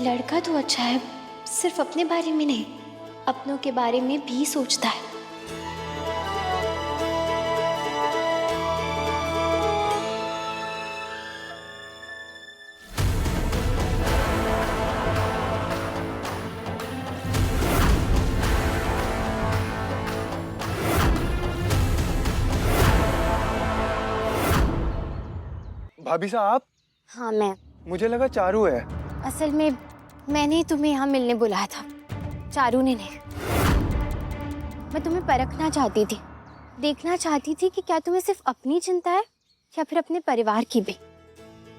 लड़का तो अच्छा है, सिर्फ अपने बारे में नहीं, अपनों के बारे में भी सोचता है। भाभी साहब। हाँ मैं। मुझे लगा चारू है। असल में मैंने ही तुम्हें यहाँ मिलने बुलाया था, चारू ने नहीं। मैं तुम्हें परखना चाहती थी, देखना चाहती थी कि क्या तुम्हें सिर्फ अपनी चिंता है या फिर अपने परिवार की भी।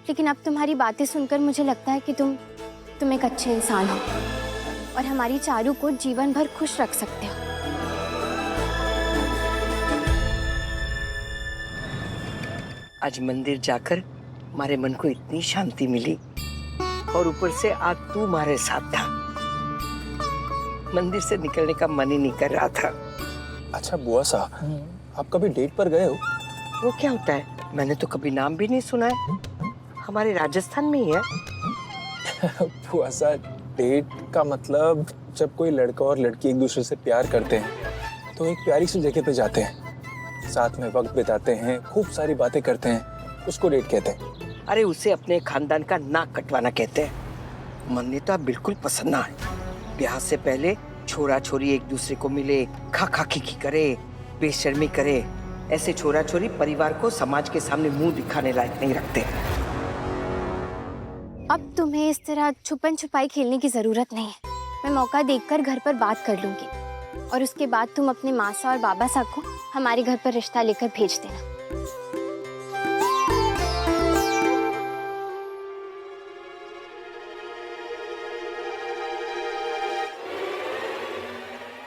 लेकिन अब तुम्हारी बातें सुनकर मुझे लगता है कि तुम एक अच्छे इंसान हो और हमारी चारू को जीवन भर खुश रख सकते हो। आज मंदिर जाकर हमारे मन को इतनी शांति मिली और ऊपर से आज तू हमारे साथ था। मंदिर से निकलने का मन ही नहीं कर रहा था। अच्छा बुआ साहब, आप कभी डेट पर गए हो? वो क्या होता है? मैंने तो कभी नाम भी नहीं सुना है। हमारे राजस्थान में ही है। बुआ साहब, डेट का मतलब जब कोई लड़का और लड़की एक दूसरे से प्यार करते हैं तो एक प्यारी सी जगह पे जाते हैं, साथ में वक्त बिताते हैं, खूब सारी बातें करते हैं, उसको डेट कहते हैं। अरे उसे अपने खानदान का नाक कटवाना कहते हैं। मन ने तो अब बिल्कुल पसंद ना है। ब्याह से पहले छोरा छोरी एक दूसरे को मिले, खा खा खी करे, बेशर्मी करे। ऐसे छोरा छोरी परिवार को समाज के सामने मुंह दिखाने लायक नहीं रखते। अब तुम्हें इस तरह छुपन छुपाई खेलने की जरूरत नहीं है। मैं मौका देखकर घर पर बात कर लूंगी और उसके बाद तुम अपने मासा और बाबा साहब को हमारे घर पर रिश्ता लेकर भेज देना।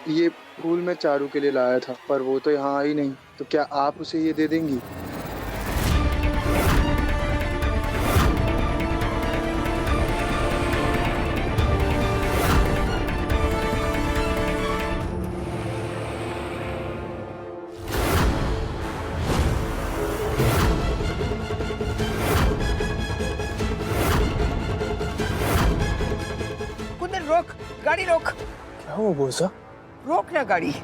ये फूल मैं चारू के लिए लाया था, पर वो तो यहाँ आई नहीं, तो क्या आप उसे ये दे देंगी? कुंदन रोक, गाड़ी रोक। क्या हुआ बुआ साहब? रोक ना गाड़ी।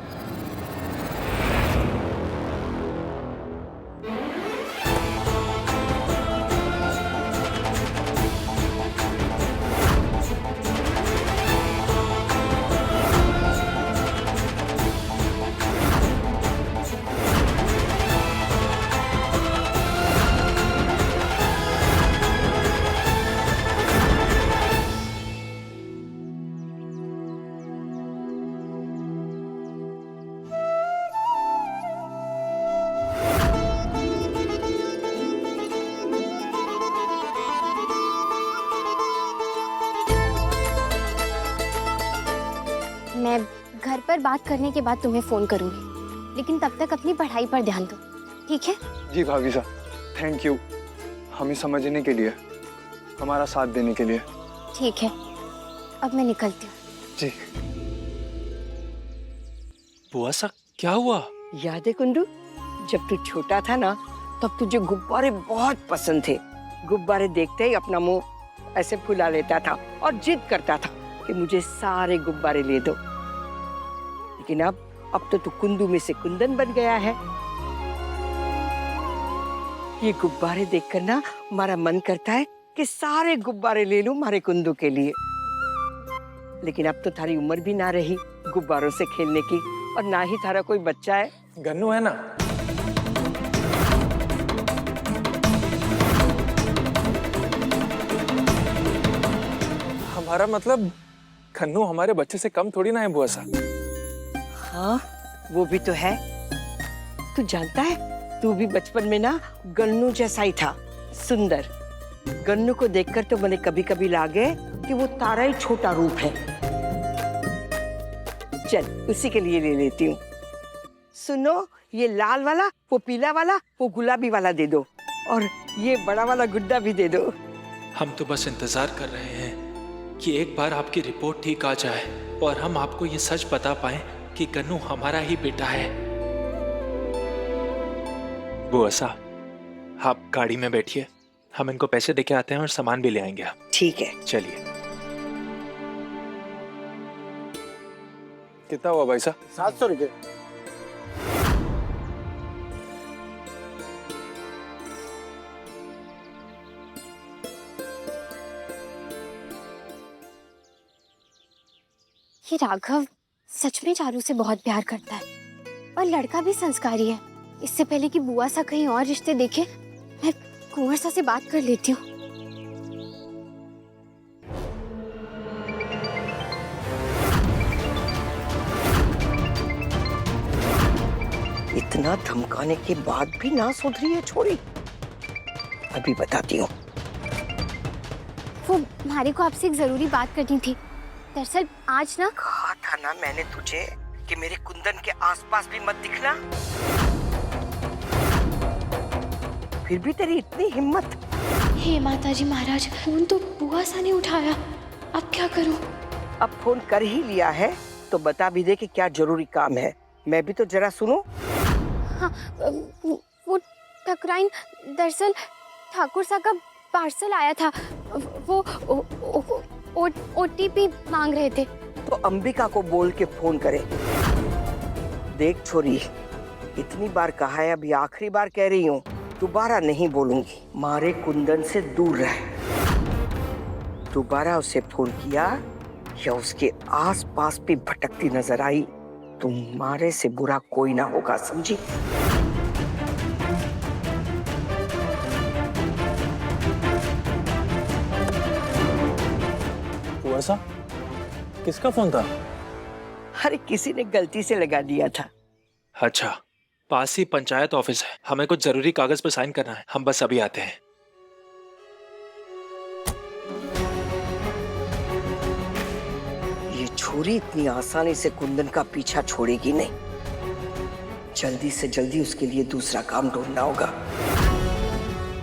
मैं घर पर बात करने के बाद तुम्हें फोन करूंगी, लेकिन तब तक अपनी पढ़ाई पर ध्यान दो, ठीक है? जी भाभी साहब, थैंक यू हमें समझने के लिए, हमारा साथ देने के लिए। ठीक है, अब मैं निकलती हूँ। जी। बुआ साहब क्या हुआ? याद है कुंदू, जब तू छोटा था ना तब तुझे गुब्बारे बहुत पसंद थे। गुब्बारे देखते ही अपना मुंह ऐसे फुला लेता था और जिद करता था कि मुझे सारे गुब्बारे ले दो। लेकिन अब तो तू कुंदू में से कुंदन बन गया है। ये गुब्बारे देखकर ना हमारा मन करता है कि सारे गुब्बारे ले लूं हमारे कुंदू के लिए। लेकिन अब तो थारी उम्र भी ना रही गुब्बारों से खेलने की, और ना ही थारा कोई बच्चा है। गन्नू है ना? हमारा मतलब गन्नू हमारे बच्चे से कम थोड़ी ना है बुआ साहब। हाँ वो भी तो है। तू जानता है, तू भी बचपन में ना गन्नू जैसा ही था, सुंदर। गन्नू को देखकर तो मैंने कभी कभी लागे कि वो तारा ही छोटा रूप है। चल उसी के लिए ले लेती हूँ। सुनो, ये लाल वाला, वो पीला वाला, वो गुलाबी वाला दे दो, और ये बड़ा वाला गुड्डा भी दे दो। हम तो बस इंतजार कर रहे हैं कि एक बार आपकी रिपोर्ट ठीक आ जाए और हम आपको ये सच बता पाए कि गन्नू हमारा ही बेटा है। बुआ साहब, आप गाड़ी में बैठिए, हम इनको पैसे देके आते हैं और सामान भी ले आएंगे। ठीक है। चलिए। कितना हुआ भाई साहब? 700 रुपये। ये राघव सच में चारू से बहुत प्यार करता है और लड़का भी संस्कारी है। इससे पहले कि बुआ सा कहीं और रिश्ते देखे, मैं कुंवर सा से बात कर लेती हूँ। इतना धमकाने के बाद भी ना सुधरी है छोरी। अभी बताती हूँ। वो हमारे को आपसे एक जरूरी बात करनी थी। दरअसल आज ना कहा था ना मैंने तुझे कि मेरे कुंदन के आसपास भी मत दिखना। फिर भी तेरी इतनी हिम्मत। हे माताजी महाराज, फोन तो बुआ सा ने उठाया, अब क्या करूं? अब फोन कर ही लिया है तो बता भी दे कि क्या जरूरी काम है। मैं भी तो जरा सुनूं। हाँ, वो ठकुराइन, दरअसल ठाकुर सा का पार्सल आया था। वो OTP मांग रहे थे। तो अंबिका को बोल के फोन करे। देख छोरी, इतनी बार कहा है, अभी आखिरी बार कह रही हूँ, दोबारा नहीं बोलूंगी। मारे कुंदन से दूर रह। दोबारा उसे फोन किया या उसके आसपास भी भटकती नजर आई, तुम्हारे से बुरा कोई ना होगा, समझी? बुआ साहब, किसका फोन था? अरे किसी ने गलती से लगा दिया था। अच्छा, पास ही पंचायत ऑफिस है, हमें कुछ जरूरी कागज पर साइन करना है, हम बस अभी आते हैं। ये छोरी इतनी आसानी से कुंदन का पीछा छोड़ेगी नहीं। जल्दी से जल्दी उसके लिए दूसरा काम ढूंढना होगा।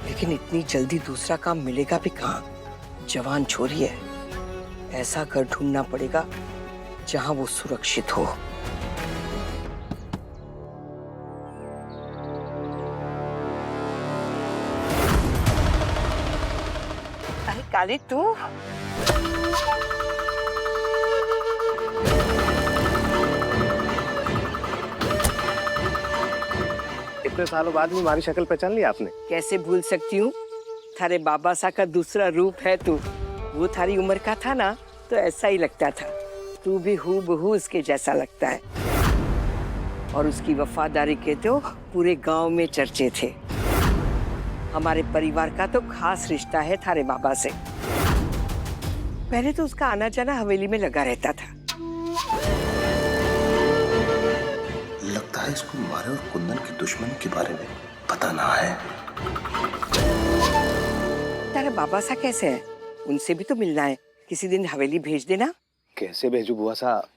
लेकिन इतनी जल्दी दूसरा काम मिलेगा भी कहाँ? जवान छोरी है, ऐसा घर ढूंढना पड़ेगा जहां वो सुरक्षित हो। अरे काली, तू इतने सालों बाद भी हमारी शक्ल पहचान ली आपने? कैसे भूल सकती हूँ? थारे बाबा सा का दूसरा रूप है तू। वो थारी उम्र का था ना तो ऐसा ही लगता था। तू भी हूबहू उसके जैसा लगता है। और उसकी वफादारी के तो पूरे गांव में चर्चे थे। हमारे परिवार का तो खास रिश्ता है थारे बाबा से। पहले तो उसका आना जाना हवेली में लगा रहता था। लगता है इसको मारे और कुंदन के दुश्मन के बारे में पता ना है। तेरा बाबा सा कैसे है? उनसे भी तो मिलना है। किसी दिन हवेली भेज देना। कैसे भेजू बुआ साहब?